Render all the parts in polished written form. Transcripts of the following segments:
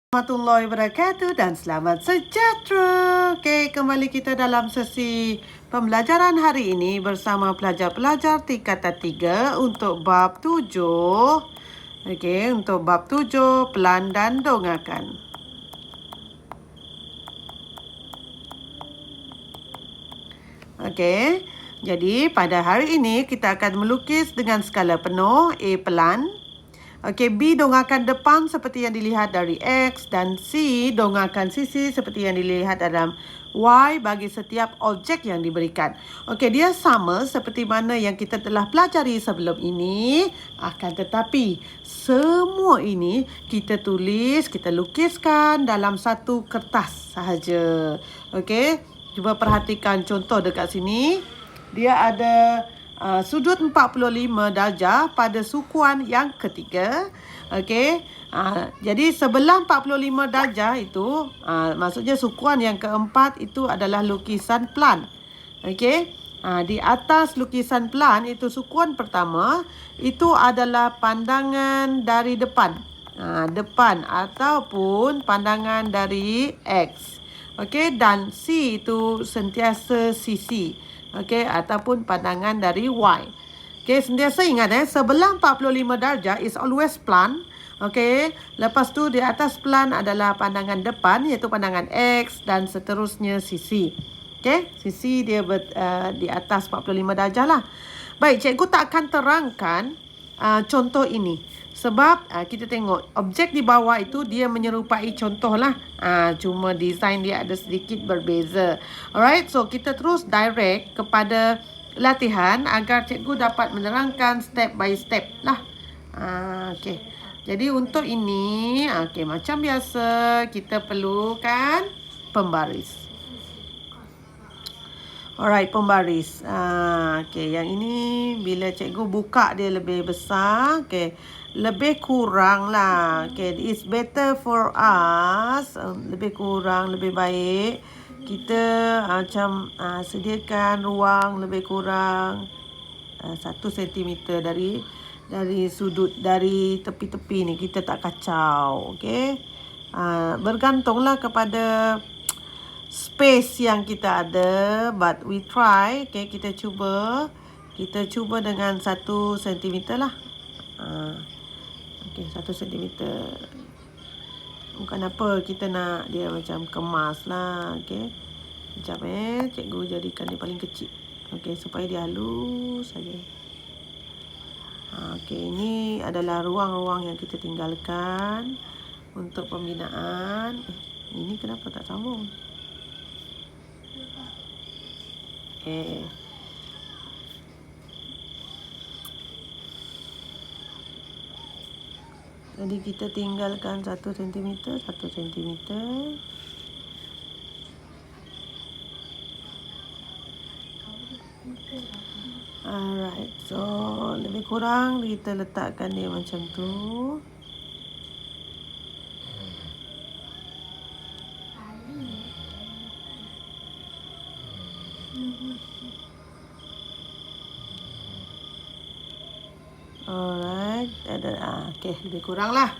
Warahmatullahi wabarakatuh dan selamat sejahtera. Okey, kembali kita dalam sesi pembelajaran hari ini bersama pelajar-pelajar tingkatan 3 untuk bab 7. Okey, untuk bab 7 pelan dan dongakan. Okey, jadi pada hari ini kita akan melukis dengan skala penuh A pelan. Okey, B dongakkan depan seperti yang dilihat dari X dan C dongakkan sisi seperti yang dilihat dalam Y bagi setiap objek yang diberikan. Okey, dia sama seperti mana yang kita telah pelajari sebelum ini. Akan tetapi, semua ini kita tulis, kita lukiskan dalam satu kertas sahaja. Okey, cuba perhatikan contoh dekat sini. Dia ada sudut 45 darjah pada sukuan yang ketiga. Okey. Jadi sebelah 45 darjah itu maksudnya sukuan yang keempat itu adalah lukisan plan. Okey. Di atas lukisan plan itu sukuan pertama itu adalah pandangan dari depan. Depan ataupun pandangan dari X. Okey, dan C itu sentiasa sisi. Okey, ataupun pandangan dari Y. Okey, sentiasa ingat sebelah 45 darjah is always plan. Okey, lepas tu di atas plan adalah pandangan depan iaitu pandangan X dan seterusnya sisi. Okey, sisi dia di atas 45 darjah lah. Baik, cikgu tak akan terangkan contoh ini. Sebab kita tengok objek di bawah itu dia menyerupai contoh lah. Cuma design dia ada sedikit berbeza. Alright, so kita terus direct kepada latihan agar cikgu dapat menerangkan step by step lah. Okay. Jadi untuk ini, macam biasa kita perlukan pembaris. Alright, pembaris. Okay, yang ini bila cikgu buka dia lebih besar. Okay, lebih kurang lah. Okay, it's better for us. Lebih kurang, lebih baik. Kita macam sediakan ruang lebih kurang 1 cm dari sudut, dari tepi-tepi ni. Kita tak kacau. Okay. Bergantunglah kepada space yang kita ada, but we try. Okay, kita cuba dengan 1 cm lah. Okay, 1 cm. Bukan apa, kita nak dia macam kemas lah. Okay, sekejap cikgu jadikan dia paling kecil. Okay, supaya dia halus saja. Okay, ini adalah ruang-ruang yang kita tinggalkan untuk pembinaan. Ini kenapa tak sambung? Okay. Jadi kita tinggalkan 1 cm, 1 cm. Alright, so lebih kurang kita letakkan dia macam tu. Alright, okay, lebih kurang lah.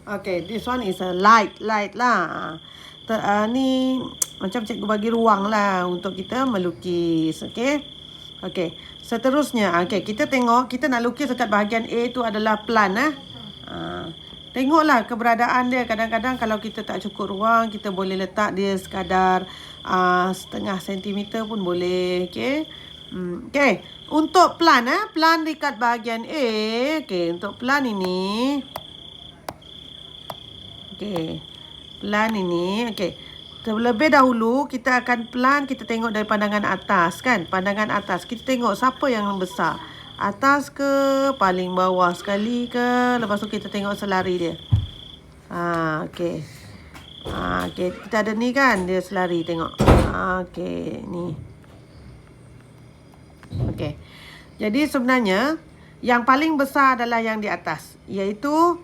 Okay, this one is a light lah. Ni macam cikgu bagi ruang lah untuk kita melukis. Okay, seterusnya, okay, kita tengok, kita nak lukis dekat bahagian A tu adalah plan. Tengoklah keberadaan dia. Kadang-kadang kalau kita tak cukup ruang, kita boleh letak dia sekadar setengah sentimeter pun boleh. Okay. Okay, untuk plan plan dekat bahagian A. Okay, untuk plan ini. Okay, plan ini. Okay, terlebih dahulu kita akan plan, kita tengok dari pandangan atas kan. Pandangan atas, kita tengok siapa yang besar, atas ke paling bawah sekali ke. Lepas tu kita tengok selari dia. Okay. Okay, kita ada ni kan, dia selari, tengok. Okay, ni. Okay, jadi sebenarnya yang paling besar adalah yang di atas, iaitu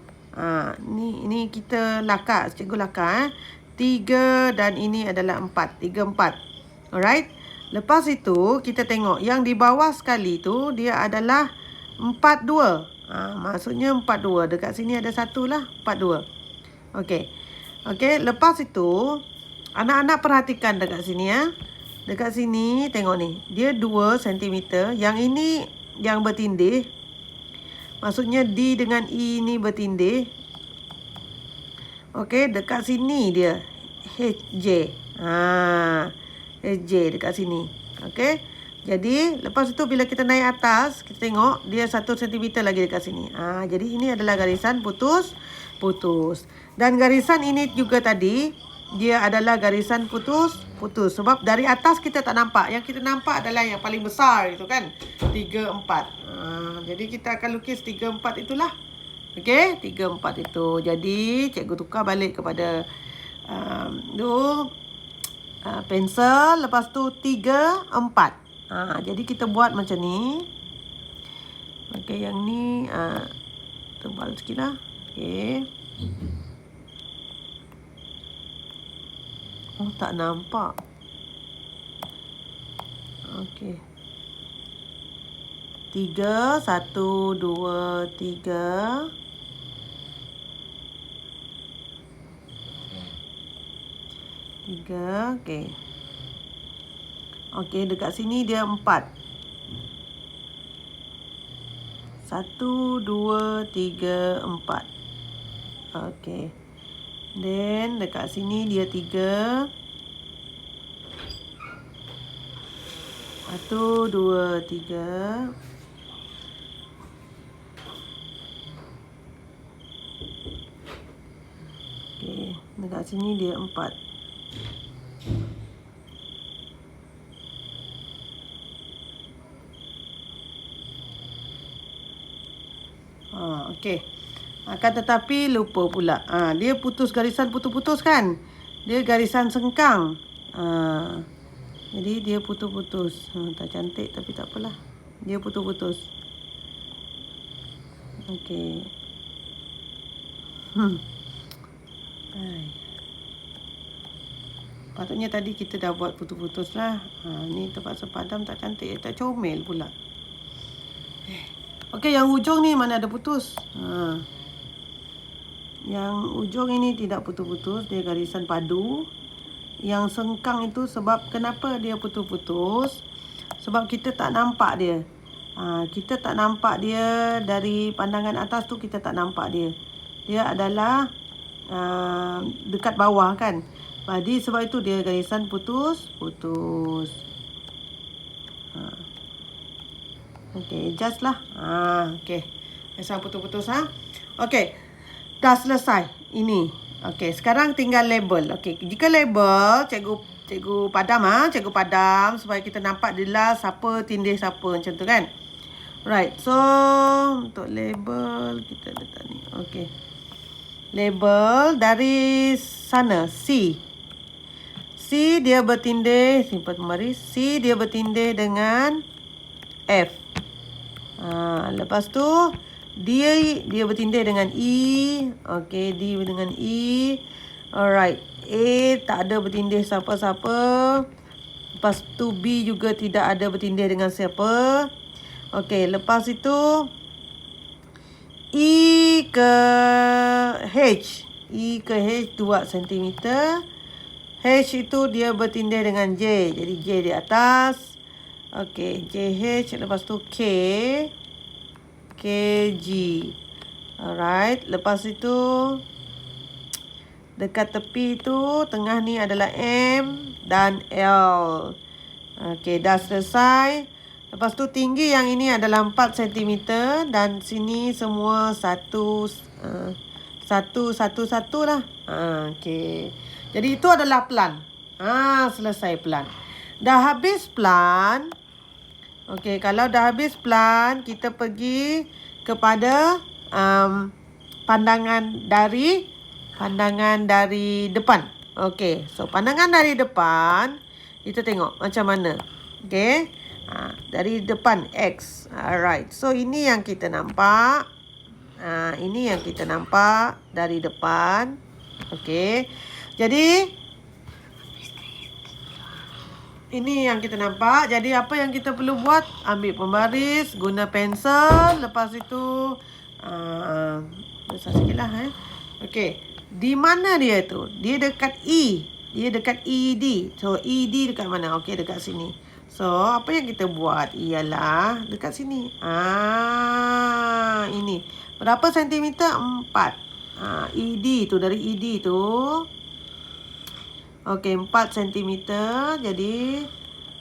ni kita lakar, cikgu lakar 3 dan ini adalah 4, 3, 4. Alright, lepas itu kita tengok yang di bawah sekali tu dia adalah 4, 2. Maksudnya 4, 2. Dekat sini ada 1 lah, 4, 2. Okay, Okey, lepas itu anak-anak perhatikan dekat sini ya. Dekat sini tengok ni. Dia 2 cm. Yang ini yang bertindih. Maksudnya D dengan E ni bertindih. Okey, dekat sini dia. HJ. HJ dekat sini. Okey. Jadi, lepas itu bila kita naik atas, kita tengok dia 1 cm lagi dekat sini. Jadi ini adalah garisan putus. Dan garisan ini juga tadi, dia adalah garisan putus. Sebab dari atas kita tak nampak. Yang kita nampak adalah yang paling besar itu kan. 3, 4. Jadi kita akan lukis 3, 4 itulah. Okey, 3, 4 itu. Jadi, cikgu tukar balik kepada pensel. Lepas tu 3, 4. Jadi kita buat macam ni. Okey, yang ni tebal sikit lah. Okey. Oh, tak nampak. Okey. 3, 1, 2, 3. Okey. Okey, dekat sini dia 4. 1, 2, 3, 4. Okey. Then dekat sini dia 3. 1, 2, 3. Okey, dekat sini dia 4. Okey. Akan tetapi lupa pula. Dia putus garisan putus-putus kan? Dia garisan sengkang. Jadi dia putus-putus. Tak cantik tapi tak apalah. Dia putus-putus. Okey. Patutnya tadi kita dah buat putus-putus lah. Ni terpaksa padam tak cantik. Tak comel pula. Okey, yang hujung ni mana ada putus. Yang ujung ini tidak putus-putus. Dia garisan padu. Yang sengkang itu sebab kenapa dia putus-putus? Sebab kita tak nampak dia. Kita tak nampak dia dari pandangan atas tu, kita tak nampak dia. Dia adalah dekat bawah kan. Jadi sebab itu dia garisan putus-putus. Okey, adjust lah. Okey. Garisan putus-putus Okey. Dah selesai ini. Okey, sekarang tinggal label. Okey, jika label cikgu padam cikgu padam supaya kita nampak jelas siapa tindih siapa macam tu kan. Right. So, untuk label kita letak ni. Okey. Label dari sana C. C dia bertindih, simpan pembaris. C dia bertindih dengan F. Lepas tu dia bertindih dengan E. Okey, D dengan E. Alright. A tak ada bertindih siapa-siapa. Lepas tu B juga tidak ada bertindih dengan siapa. Okey, lepas itu E ke H. E ke H 2 cm. H itu dia bertindih dengan J. Jadi J di atas. Okey, JH. Lepas tu K. KG. Alright. Lepas itu dekat tepi tu tengah ni adalah M dan L. Okey, dah selesai. Lepas tu tinggi yang ini adalah 4 cm dan sini semua satu lah. Okey. Jadi itu adalah plan. Selesai plan. Dah habis plan. Okey, kalau dah habis plan, kita pergi kepada pandangan dari depan. Okey, so pandangan dari depan kita tengok macam mana. Okey. Dari depan X. Alright. So ini yang kita nampak. Ini yang kita nampak dari depan. Okey. Jadi ini yang kita nampak. Jadi apa yang kita perlu buat? Ambil pembaris, guna pensel. Lepas itu besar sikit lah. Okey. Di mana dia tu? Dia dekat E. Dia dekat ED. So, ED dekat mana? Okey, dekat sini. So, apa yang kita buat ialah dekat sini. Ini. Berapa sentimeter? 4. ED tu, dari ED tu. Okey, 4 sentimeter. Jadi,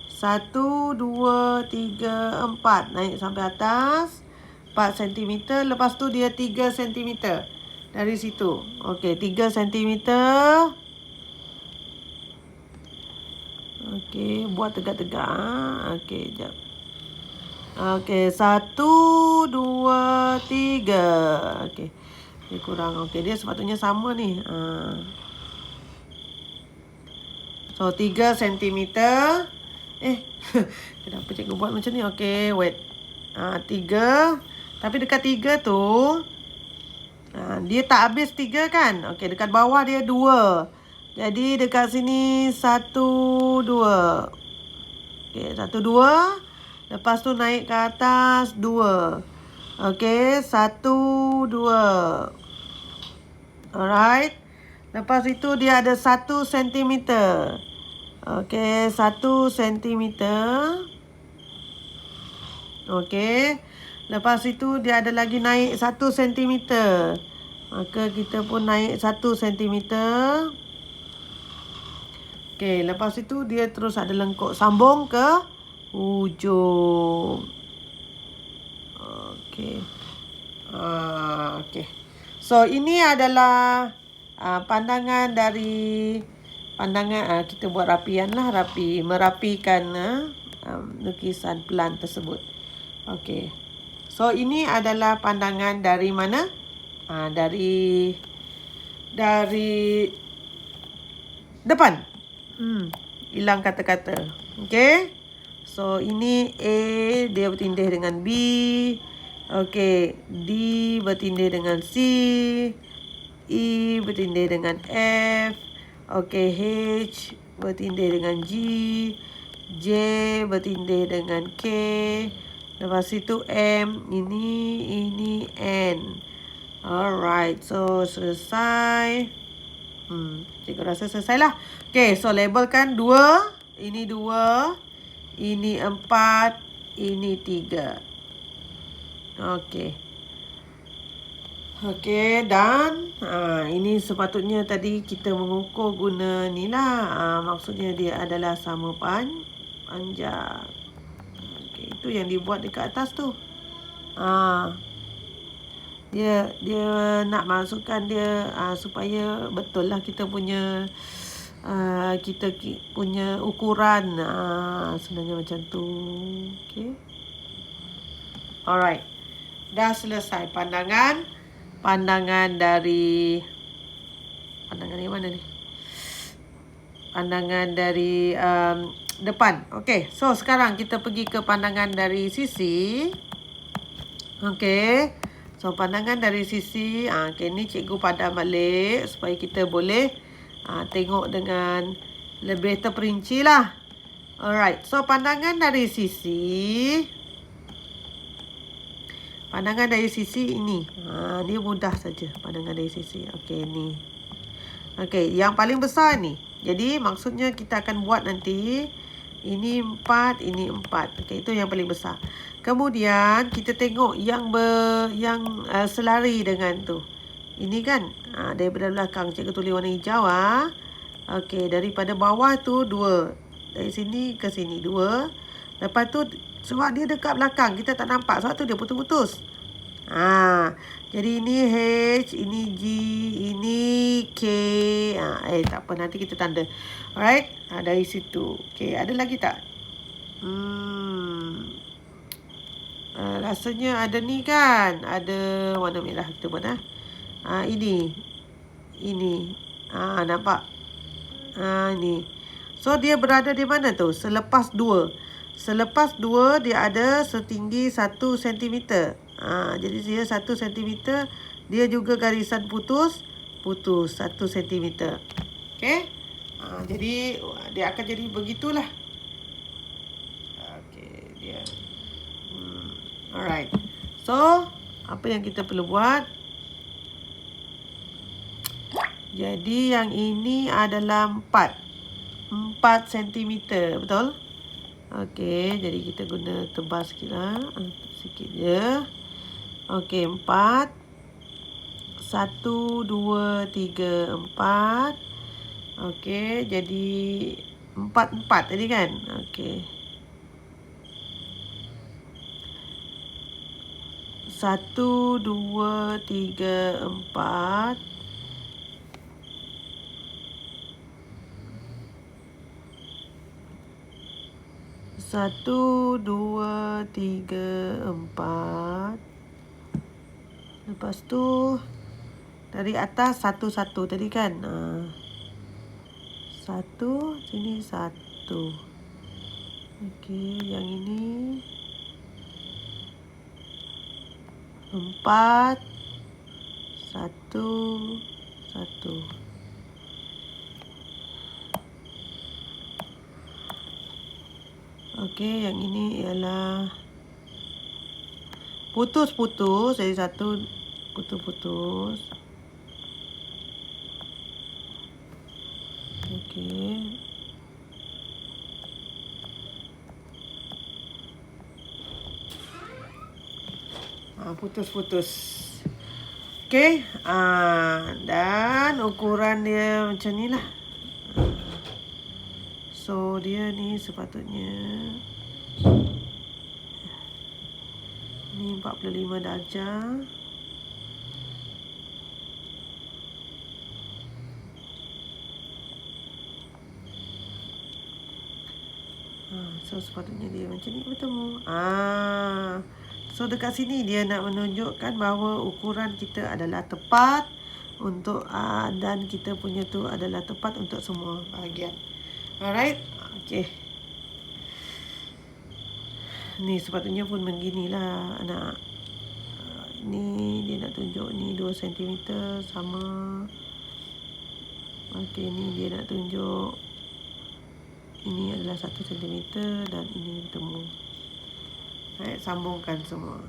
1, 2, 3, 4. Naik sampai atas. 4 sentimeter. Lepas tu dia 3 sentimeter. Dari situ. Okey, 3 sentimeter. Okey, buat tegak-tegak. Okey, jap. Okey, 1, 2, 3. Okey. Dia kurang. Okey, dia sepatutnya sama ni. So, 3 sentimeter. Kenapa cikgu buat macam ni? Okey, wait. 3. Tapi dekat 3 tu, dia tak habis 3 kan? Okey, dekat bawah dia 2. Jadi dekat sini 1, 2. Okey, 1, 2. Lepas tu naik ke atas 2. Okey, 1, 2. Alright. Lepas itu dia ada 1 sentimeter. Okey, 1 sentimeter. Okey. Lepas itu dia ada lagi naik 1 sentimeter. Maka kita pun naik 1 sentimeter. Okey, lepas itu dia terus ada lengkuk. Sambung ke hujung. Okey. Okey. So, ini adalah pandangan dari kita buat rapian lah. Merapikan lukisan pelan tersebut. Okey. So, ini adalah pandangan dari mana? Dari depan. Hilang kata-kata. Okey. So, ini A, dia bertindih dengan B. Okey. D bertindih dengan C. E bertindih dengan F. Okey. H bertindih dengan G. J bertindih dengan K. Lepas itu M, ini N. Alright, so selesai. Cikgu rasa selesai lah. Okay, so labelkan 2. Ini 2. Ini 4. Ini 3. Okay. Okay, dan ini sepatutnya tadi kita mengukur guna ni lah. Maksudnya dia adalah sama panjang. Itu yang dibuat dekat atas tu. Dia nak masukkan dia supaya betul lah kita punya ukuran. Sebenarnya macam tu. Okay. Alright. Dah selesai pandangan dari mana ni? Pandangan dari depan. Okey, so sekarang kita pergi ke pandangan dari sisi. Okey. So pandangan dari sisi, okay, ni cikgu padam balik supaya kita boleh tengok dengan lebih terperinci lah. Alright, so pandangan dari sisi ini. Dia mudah saja pandangan dari sisi. Okey, ni. Okey, yang paling besar ni. Jadi maksudnya kita akan buat nanti ini 4, ini 4. Okey, itu yang paling besar. Kemudian kita tengok yang selari dengan tu. Ini kan daripada belakang cikgu tulis warna hijau Okey, daripada bawah tu 2. Dari sini ke sini 2. Lepas tu sebab dia dekat belakang kita tak nampak sebab tu dia putus-putus. Jadi ini H, ini G, ini K. Tak apa, nanti kita tanda. Alright, dari situ. Okey, ada lagi tak? Rasanya ada ni kan. Ada warna merah kita buat ini. Nampak? Ni. So dia berada di mana tu? Selepas 2. Selepas 2 dia ada setinggi 1 cm. Jadi dia 1 cm. Dia juga garisan putus 1 cm. Okey? Jadi dia akan jadi begitulah. Okey, dia. Alright. So, apa yang kita perlu buat? Jadi yang ini adalah 4 cm, betul? Okey, jadi kita guna tebal sikitlah. Sikit je. Okey, 4. 1, 2, 3, 4. Okey, jadi 4 tadi kan? Okey. 1, 2, 3, 4. 1, 2, 3, 4. Lepas tu dari atas 1 tadi kan? 1, sini 1. Okey, yang ini 4, 1, 1. Okey, yang ini ialah putus-putus. Jadi 1 putus-putus. Okey. Putus-putus. Okey. Dan ukuran dia macam ni lah. So dia ni sepatutnya ni 45 darjah. So sepatutnya dia macam ni bertemu. So dekat sini dia nak menunjukkan bahawa ukuran kita adalah tepat untuk dan kita punya tu adalah tepat untuk semua bahagian. Alright. Okey. Ni sepatutnya pun beginilah anak. Ni dia nak tunjuk ni 2 cm sama. Okey, ni dia nak tunjuk ini adalah 1 cm dan ini bertemu. Baik, sambungkan semua.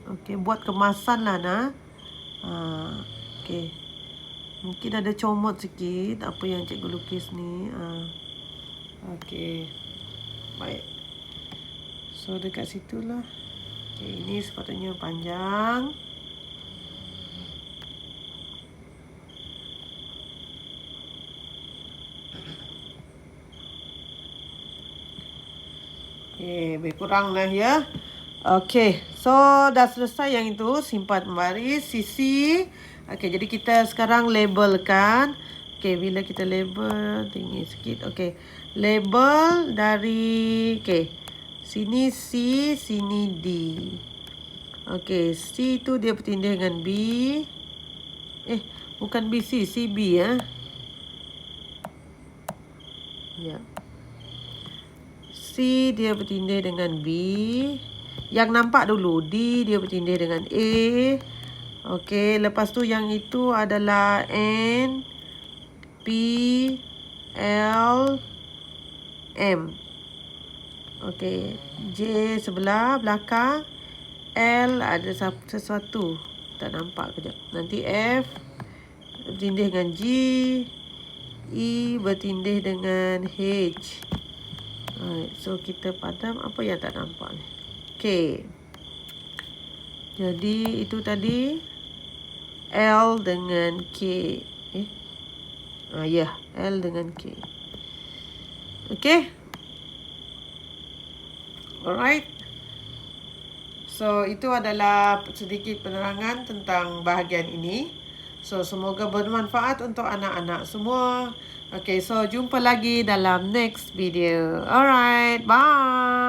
Okey, buat kemasan lah nak. Okey. Mungkin ada comot sikit apa yang cikgu lukis ni. Okey. Baik. So dekat situlah. Okey, ini sepatutnya panjang. Lebih kurang lah ya. Okey, so dah selesai yang itu. Simpan baris, sisi. Okey, jadi kita sekarang labelkan. Okey, bila kita label, tinggi sikit. Okey, label dari, okey, sini C, sini D. Okey, C tu dia bertindih dengan B. Bukan BC, CB ya. Ya. C dia bertindih dengan B. Yang nampak dulu D dia bertindih dengan A. Okey, lepas tu yang itu adalah N, P, L, M. Okey, J sebelah belakang, L ada sesuatu tak nampak kejap. Nanti F bertindih dengan G, E bertindih dengan H. So kita padam apa yang tak nampak ni. Okey. Jadi itu tadi L dengan K. L dengan K. Okey. Alright. So itu adalah sedikit penerangan tentang bahagian ini. So semoga bermanfaat untuk anak-anak semua. Okay, so jumpa lagi dalam next video. Alright, bye.